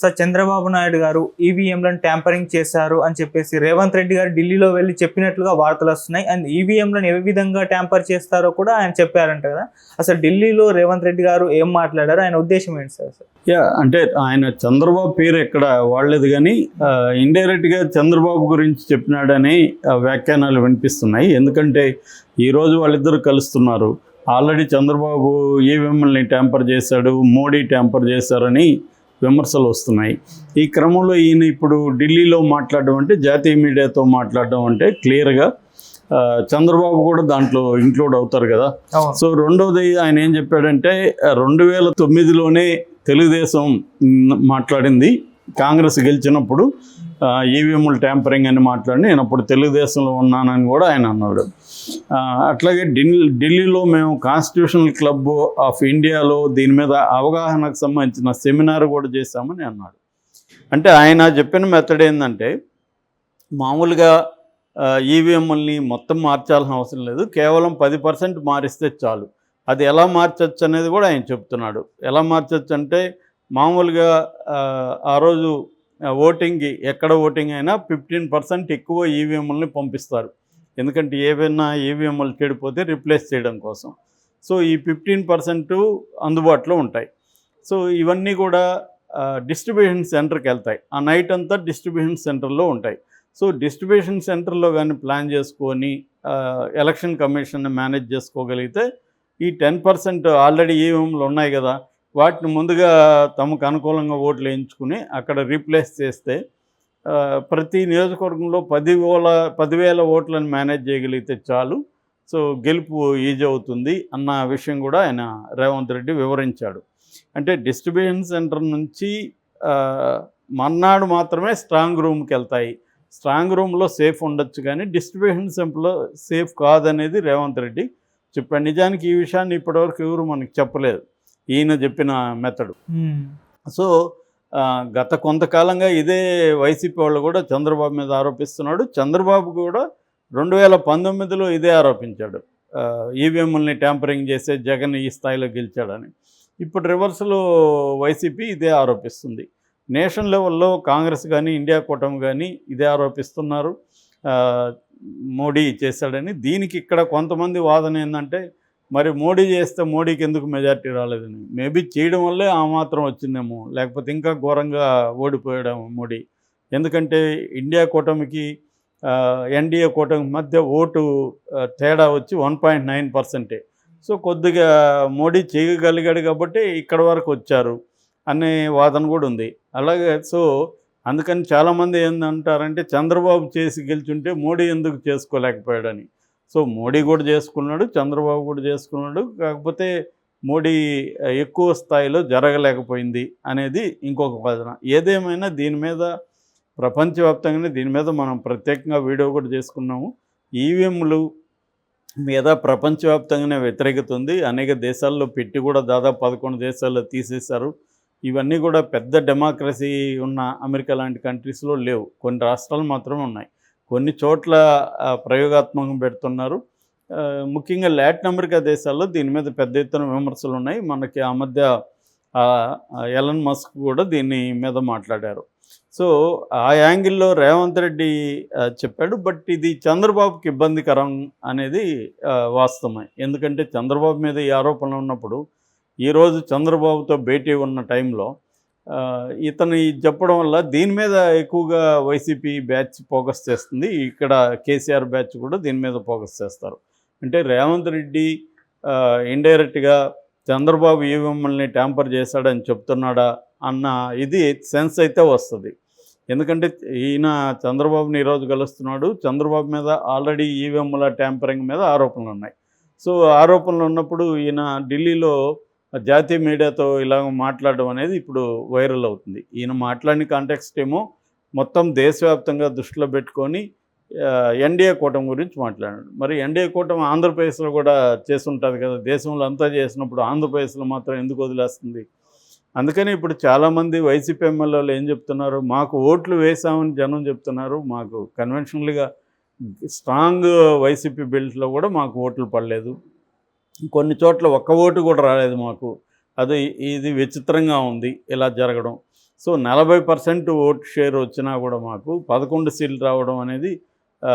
Sir Chandrababu Naidu గారు ఈవీఎంలను tampering చేశారు అని చెప్పేసి రేవంత్ రెడ్డి గారు ఢిల్లీలో వెళ్ళి చెప్పినట్లుగా వార్తలు వస్తున్నాయి. అండ్ ఈవీఎంలను ఏ విధంగా ట్యాంపర్ చేస్తారో కూడా ఆయన చెప్పారంట కదా. అసలు ఢిల్లీలో రేవంత్ రెడ్డి గారు ఏం మాట్లాడారు, ఆయన ఉద్దేశం ఏంటి సార్? అంటే ఆయన చంద్రబాబు పేరు ఎక్కడ వాడలేదు, కానీ ఇండైరెక్ట్గా చంద్రబాబు గురించి చెప్పినాడని వ్యాఖ్యానాలు వినిపిస్తున్నాయి. ఎందుకంటే ఈరోజు వాళ్ళిద్దరు కలుస్తున్నారు. ఆల్రెడీ చంద్రబాబు ఈవీఎంలని ట్యాంపర్ చేశాడు, మోడీ ట్యాంపర్ చేశారని విమర్శలు వస్తున్నాయి. ఈ క్రమంలో ఈయన ఇప్పుడు ఢిల్లీలో మాట్లాడడం అంటే, జాతీయ మీడియాతో మాట్లాడడం అంటే క్లియర్గా చంద్రబాబు కూడా దాంట్లో ఇంక్లూడ్ అవుతారు కదా. సో రెండవది ఆయన ఏం చెప్పాడంటే, 2009లోనే తెలుగుదేశం మాట్లాడింది, కాంగ్రెస్ గెలిచినప్పుడు ఈవీఎంలు ట్యాంపరింగ్ అని మాట్లాడి నేను అప్పుడు తెలుగుదేశంలో ఉన్నానని కూడా ఆయన అన్నాడు. అట్లాగే ఢిల్లీలో మేము కాన్స్టిట్యూషనల్ క్లబ్ ఆఫ్ ఇండియాలో దీని మీద అవగాహనకు సంబంధించిన సెమినార్ కూడా చేశామని అన్నాడు. అంటే ఆయన చెప్పిన మెథడ్ ఏంటంటే, మామూలుగా ఈవీఎంలని మొత్తం మార్చాల్సిన అవసరం లేదు, కేవలం 10% మారిస్తే చాలు. అది ఎలా మార్చచ్చు అనేది కూడా ఆయన చెప్తున్నాడు. ఎలా మార్చచ్చు అంటే, మామూలుగా ఆ రోజు ఓటింగ్కి ఎక్కడ ఓటింగ్ అయినా 15% ఎక్కువ ఈవీఎంలని పంపిస్తారు. ఎందుకంటే ఏవైనా ఈవీఎంలు చెడిపోతే రిప్లేస్ చేయడం కోసం. సో ఈ 15% అందుబాటులో ఉంటాయి. సో ఇవన్నీ కూడా డిస్ట్రిబ్యూషన్ సెంటర్కి వెళ్తాయి. ఆ నైట్ అంతా డిస్ట్రిబ్యూషన్ సెంటర్లో ఉంటాయి. సో డిస్ట్రిబ్యూషన్ సెంటర్లో కానీ ప్లాన్ చేసుకొని ఎలక్షన్ కమిషన్ మేనేజ్ చేసుకోగలిగితే ఈ 10% ఆల్రెడీ ఈవీఎంలు ఉన్నాయి కదా, వాటిని ముందుగా తమకు అనుకూలంగా ఓట్లు వేయించుకుని అక్కడ రీప్లేస్ చేస్తే ప్రతి నియోజకవర్గంలో 10,000 ఓట్లను మేనేజ్ చేయగలిగితే చాలు. సో గెలుపు ఈజీ అవుతుంది అన్న విషయం కూడా ఆయన రేవంత్ రెడ్డి వివరించాడు. అంటే డిస్ట్రిబ్యూషన్ సెంటర్ నుంచి మర్నాడు మాత్రమే స్ట్రాంగ్ రూమ్కి వెళ్తాయి. స్ట్రాంగ్ రూమ్లో సేఫ్ ఉండొచ్చు, కానీ డిస్ట్రిబ్యూషన్ సెంటర్లో సేఫ్ కాదనేది రేవంత్ రెడ్డి చెప్పాడు. నిజానికి ఈ విషయాన్ని ఇప్పటివరకు ఎవరు మనకు చెప్పలేదు, ఈయన చెప్పిన మెథడు. సో గత కొంతకాలంగా ఇదే వైసీపీ వాళ్ళు కూడా చంద్రబాబు మీద ఆరోపిస్తున్నాడు. చంద్రబాబు కూడా 2019లో ఇదే ఆరోపించాడు, ఈవీఎంలని ట్యాంపరింగ్ చేసే జగన్ ఈ స్థాయిలో గెలిచాడని. ఇప్పుడు రివర్స్లో వైసీపీ ఇదే ఆరోపిస్తుంది. నేషనల్ లెవెల్లో కాంగ్రెస్ కానీ ఇండియా కూటమి కానీ ఇదే ఆరోపిస్తున్నారు, మోడీ చేశాడని. దీనికి ఇక్కడ కొంతమంది వాదన ఏంటంటే, మరి మోడీ చేస్తే మోడీకి ఎందుకు మెజార్టీ రాలేదని. మేబీ చేయడం వల్లే ఆ మాత్రం వచ్చిందేమో, లేకపోతే ఇంకా ఘోరంగా ఓడిపోయాడేమో మోడీ. ఎందుకంటే ఇండియా కూటమికి ఎన్డీఏ కూటమి మధ్య ఓటు తేడా వచ్చి 1.9%. సో కొద్దిగా మోడీ చేయగలిగాడు కాబట్టి ఇక్కడ వరకు వచ్చారు అనే వాదన కూడా ఉంది. అలాగే సో అందుకని చాలామంది ఏందంటారంటే, చంద్రబాబు చేసి గెలిచుంటే మోడీ ఎందుకు చేసుకోలేకపోయాడని. సో మోడీ కూడా చేసుకున్నాడు, చంద్రబాబు కూడా చేసుకున్నాడు, కాకపోతే మోడీ ఎక్కువ స్థాయిలో జరగలేకపోయింది అనేది ఇంకొక వాదన. ఏదేమైనా దీని మీద ప్రపంచవ్యాప్తంగానే దీని మీద మనం ప్రత్యేకంగా వీడియో కూడా చేసుకున్నాము. ఈవీఎంలు మీద ప్రపంచవ్యాప్తంగానే వ్యతిరేకత ఉంది. అనేక దేశాల్లో పెట్టి కూడా దాదాపు 11 దేశాల్లో తీసేశారు. ఇవన్నీ కూడా పెద్ద డెమోక్రసీ ఉన్న అమెరికా లాంటి కంట్రీస్లో లేవు, కొన్ని రాష్ట్రాలు మాత్రమే ఉన్నాయి. కొన్ని చోట్ల ప్రయోగాత్మకం పెడుతున్నారు. ముఖ్యంగా లాటిన్ అమెరికా దేశాల్లో దీని మీద పెద్ద ఎత్తున విమర్శలు ఉన్నాయి. మనకి ఆ మధ్య ఎలన్ మస్క్ కూడా దీని మీద మాట్లాడారు. సో ఆ యాంగిల్లో రేవంత్ రెడ్డి చెప్పాడు. బట్ ఇది చంద్రబాబుకి ఇబ్బందికరం అనేది వాస్తవమే. ఎందుకంటే చంద్రబాబు మీద ఈ ఆరోపణలు ఉన్నప్పుడు, ఈరోజు చంద్రబాబుతో భేటీ ఉన్న టైంలో ఇతను చెప్పడం వల్ల దీని మీద ఎక్కువగా వైసీపీ బ్యాచ్ ఫోకస్ చేస్తుంది. ఇక్కడ కేసీఆర్ బ్యాచ్ కూడా దీని మీద ఫోకస్ చేస్తారు. అంటే రేవంత్ రెడ్డి ఇండైరెక్ట్గా చంద్రబాబు ఈవీఎంలని ట్యాంపర్ చేశాడని చెప్తున్నాడా అన్న ఇది సెన్స్ అయితే వస్తుంది. ఎందుకంటే ఈయన చంద్రబాబుని ఈరోజు కలుస్తున్నాడు, చంద్రబాబు మీద ఆల్రెడీ ఈవీఎంల ట్యాంపరింగ్ మీద ఆరోపణలు ఉన్నాయి. సో ఆరోపణలు ఉన్నప్పుడు ఈయన ఢిల్లీలో జాతీయ మీడియాతో ఇలా మాట్లాడడం అనేది ఇప్పుడు వైరల్ అవుతుంది. ఈయన మాట్లాడిన కాంటెక్స్ట్ ఏమో మొత్తం దేశవ్యాప్తంగా దృష్టిలో పెట్టుకొని ఎన్డీఏ కూటమి గురించి మాట్లాడాడు. మరి ఎన్డీఏ కూటమి ఆంధ్రప్రదేశ్లో కూడా చేస్తుంటుంది కదా, దేశంలో అంతా చేసినప్పుడు ఆంధ్రప్రదేశ్లో మాత్రం ఎందుకు వదిలేస్తుంది? అందుకని ఇప్పుడు చాలామంది వైసీపీ ఎమ్మెల్యేలు ఏం చెప్తున్నారు, మాకు ఓట్లు వేసామని జనం చెప్తున్నారు, మాకు కన్వెన్షనల్గా స్ట్రాంగ్ వైసీపీ బెల్ట్లో కూడా మాకు ఓట్లు పడలేదు, కొన్ని చోట్ల ఒక్క ఓటు కూడా రాలేదు మాకు, ఇది విచిత్రంగా ఉంది ఇలా జరగడం. సో 40% ఓటు షేర్ వచ్చినా కూడా మాకు 11 సీట్లు రావడం అనేది ఆ,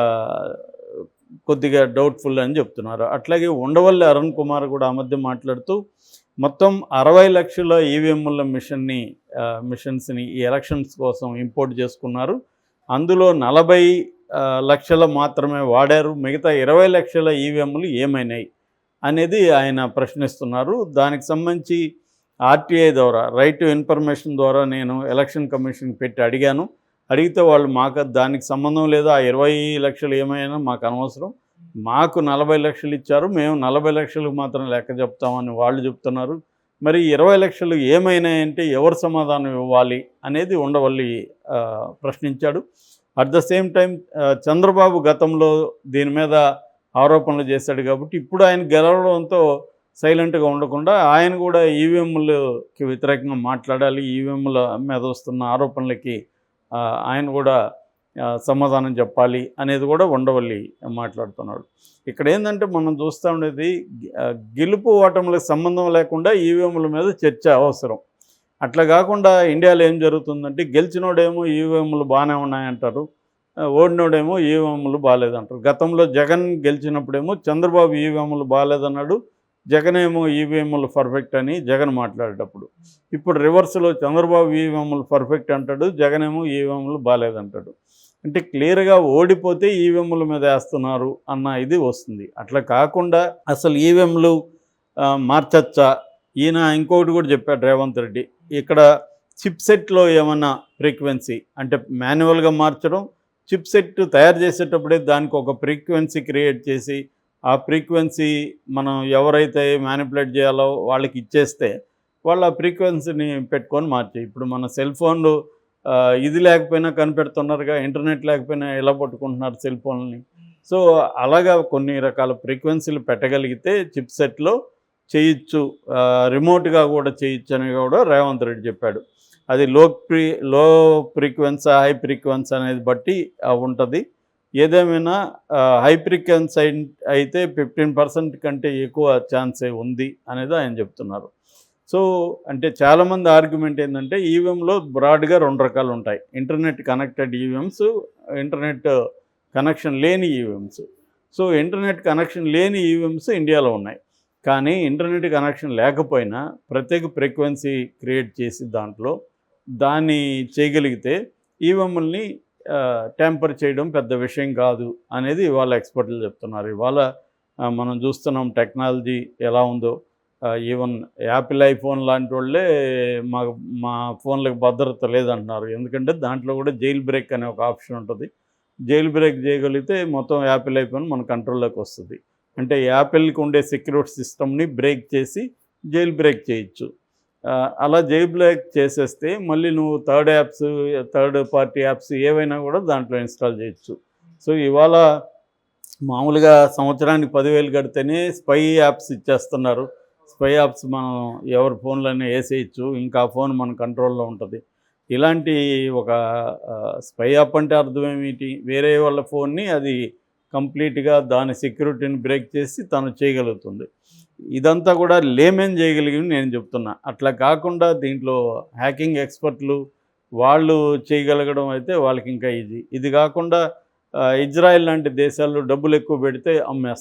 కొద్దిగా డౌట్ఫుల్ అని చెప్తున్నారు. అట్లాగే ఉండవల్లి అరుణ్ కుమార్ కూడా ఆ మధ్య మాట్లాడుతూ మొత్తం 60 లక్షల ఈవీఎంల మిషన్స్ని ఈ ఎలక్షన్స్ కోసం ఇంపోర్ట్ చేసుకున్నారు. అందులో 40 లక్షల మాత్రమే వాడారు. మిగతా 20 లక్షల ఈవీఎంలు ఏమైనాయి అనేది ఆయన ప్రశ్నిస్తున్నారు. దానికి సంబంధించి ఆర్టీఐ ద్వారా, రైట్ టు ఇన్ఫర్మేషన్ ద్వారా నేను ఎలక్షన్ కమిషన్ పెట్టి అడిగితే వాళ్ళు మాకు దానికి సంబంధం లేదు, ఆ 20 లక్షలు ఏమైనా మాకు అనవసరం, మాకు 40 లక్షలు ఇచ్చారు, మేము 40 లక్షలకు మాత్రం లెక్క చెప్తామని వాళ్ళు చెప్తున్నారు. మరి 20 లక్షలు ఏమైనాయంటే ఎవరు సమాధానం ఇవ్వాలి అనేది ఉండవల్లి ప్రశ్నించాడు. At the same time Chandrababu గతంలో దీని మీద ఆరోపణలు చేశాడు కాబట్టి ఇప్పుడు ఆయన గెలవడంతో సైలెంట్గా ఉండకుండా ఆయన కూడా ఈవీఎంలకి వ్యతిరేకంగా మాట్లాడాలి, ఈవీఎంల మీద వస్తున్న ఆరోపణలకి ఆయన కూడా సమాధానం చెప్పాలి అనేది కూడా ఉండవల్లి మాట్లాడుతున్నాడు. ఇక్కడ ఏంటంటే మనం చూస్తూ ఉండేది గెలుపు ఓటములకు సంబంధం లేకుండా ఈవీఎంల మీద చర్చ అవసరం. అట్లా కాకుండా ఇండియాలో ఏం జరుగుతుందంటే గెలిచినోడేమో ఈవీఎంలు బాగానే ఉన్నాయంటారు, ఓడినోడేమో ఈవీఎంలు బాగాలేదంటారు. గతంలో జగన్ గెలిచినప్పుడేమో చంద్రబాబు ఈవీఎంలు బాగాలేదన్నాడు, జగన్ ఏమో ఈవీఎంలు పర్ఫెక్ట్ అని జగన్ మాట్లాడేటప్పుడు. ఇప్పుడు రివర్స్లో చంద్రబాబు ఈవీఎంలు పర్ఫెక్ట్ అంటాడు, జగన్ ఏమో ఈవీఎంలు బాగాలేదంటాడు. అంటే క్లియర్గా ఓడిపోతే ఈవీఎంల మీద వేస్తున్నారు అన్న ఇది వస్తుంది. అట్లా కాకుండా అసలు ఈవీఎంలు మార్చచ్చా, ఈయన ఇంకొకటి కూడా చెప్పాడు రేవంత్ రెడ్డి, ఇక్కడ చిప్ సెట్లో ఏమన్నా ఫ్రీక్వెన్సీ అంటే మాన్యువల్గా మార్చడం, చిప్ సెట్ తయారు చేసేటప్పుడే దానికి ఒక ఫ్రీక్వెన్సీ క్రియేట్ చేసి ఆ ఫ్రీక్వెన్సీ మనం ఎవరైతే మ్యానిపులేట్ చేయాలో వాళ్ళకి ఇచ్చేస్తే వాళ్ళు ఆ ఫ్రీక్వెన్సీని పెట్టుకొని మార్చాయి. ఇప్పుడు మన సెల్ ఫోన్లు ఇది లేకపోయినా కనిపెడుతున్నారుగా, ఇంటర్నెట్ లేకపోయినా ఎలా పట్టుకుంటున్నారు సెల్ ఫోన్ని. సో అలాగా కొన్ని రకాల ఫ్రీక్వెన్సీలు పెట్టగలిగితే చిప్ సెట్లో చేయొచ్చు, రిమోట్గా కూడా చేయొచ్చు అని కూడా రేవంత్ రెడ్డి చెప్పాడు. అది లో ఫ్రీక్వెన్సీ హై ఫ్రీక్వెన్సీ అనేది బట్టి ఉంటుంది. ఏదేమైనా హై ఫ్రీక్వెన్సీ అయితే 15% కంటే ఎక్కువ ఛాన్సే ఉంది అనేది ఆయన చెప్తున్నారు. సో అంటే చాలామంది ఆర్గ్యుమెంట్ ఏంటంటే ఈవీఎంలో బ్రాడ్గా 2 రకాలు ఉంటాయి, internet connected EVMs, internet connection లేని ఈవీఎంస్. సో ఇంటర్నెట్ కనెక్షన్ లేని ఈవీఎంస్ ఇండియాలో ఉన్నాయి, కానీ ఇంటర్నెట్ కనెక్షన్ లేకపోయినా ప్రత్యేక ఫ్రీక్వెన్సీ క్రియేట్ చేసి దాన్ని చేయగలిగితే ఈవీఎంలని ట్యాంపర్ చేయడం పెద్ద విషయం కాదు అనేది ఇవాళ ఎక్స్పర్ట్లు చెప్తున్నారు. ఇవాళ మనం చూస్తున్నాం టెక్నాలజీ ఎలా ఉందో. ఈవెన్ యాపిల్ ఐఫోన్ లాంటి వాళ్ళే మా ఫోన్లకు భద్రత లేదంటున్నారు. ఎందుకంటే దాంట్లో కూడా జైల్ బ్రేక్ అనే ఒక ఆప్షన్ ఉంటుంది. జైల్ బ్రేక్ చేయగలిగితే మొత్తం యాపిల్ ఐఫోన్ మన కంట్రోల్లోకి వస్తుంది. అంటే యాపిల్కి ఉండే సెక్యూరిటీ సిస్టమ్ని బ్రేక్ చేసి జైల్ బ్రేక్ చేయొచ్చు. అలా జైల్ బ్రేక్ చేసేస్తే మళ్ళీ నువ్వు థర్డ్ పార్టీ యాప్స్ ఏవైనా కూడా దాంట్లో ఇన్స్టాల్ చేయొచ్చు. సో ఇవాళ మామూలుగా సంవత్సరానికి 10,000 కడితేనే స్పై యాప్స్ ఇచ్చేస్తున్నారు. స్పై యాప్స్ మనం ఎవరి ఫోన్లోనే వేసేయచ్చు, ఇంకా ఫోన్ మన కంట్రోల్లో ఉంటుంది. ఇలాంటి ఒక స్పై యాప్ అంటే అర్థం ఏమిటి, వేరే వాళ్ళ ఫోన్ని అది కంప్లీట్గా దాని సెక్యూరిటీని బ్రేక్ చేసి తను చేయగలుగుతుంది. ఇదంతా కూడా లేమేన్ చేయగలిగి నేను చెప్తున్నా. అట్లా కాకుండా దీంట్లో హ్యాకింగ్ ఎక్స్పర్ట్లు వాళ్ళు చేయగలగడం అయితే వాళ్ళకి ఇంకా ఈజీ. ఇది కాకుండా ఇజ్రాయెల్ లాంటి దేశాల్లో డబ్బులు ఎక్కువ పెడితే అమ్మేస్తారు.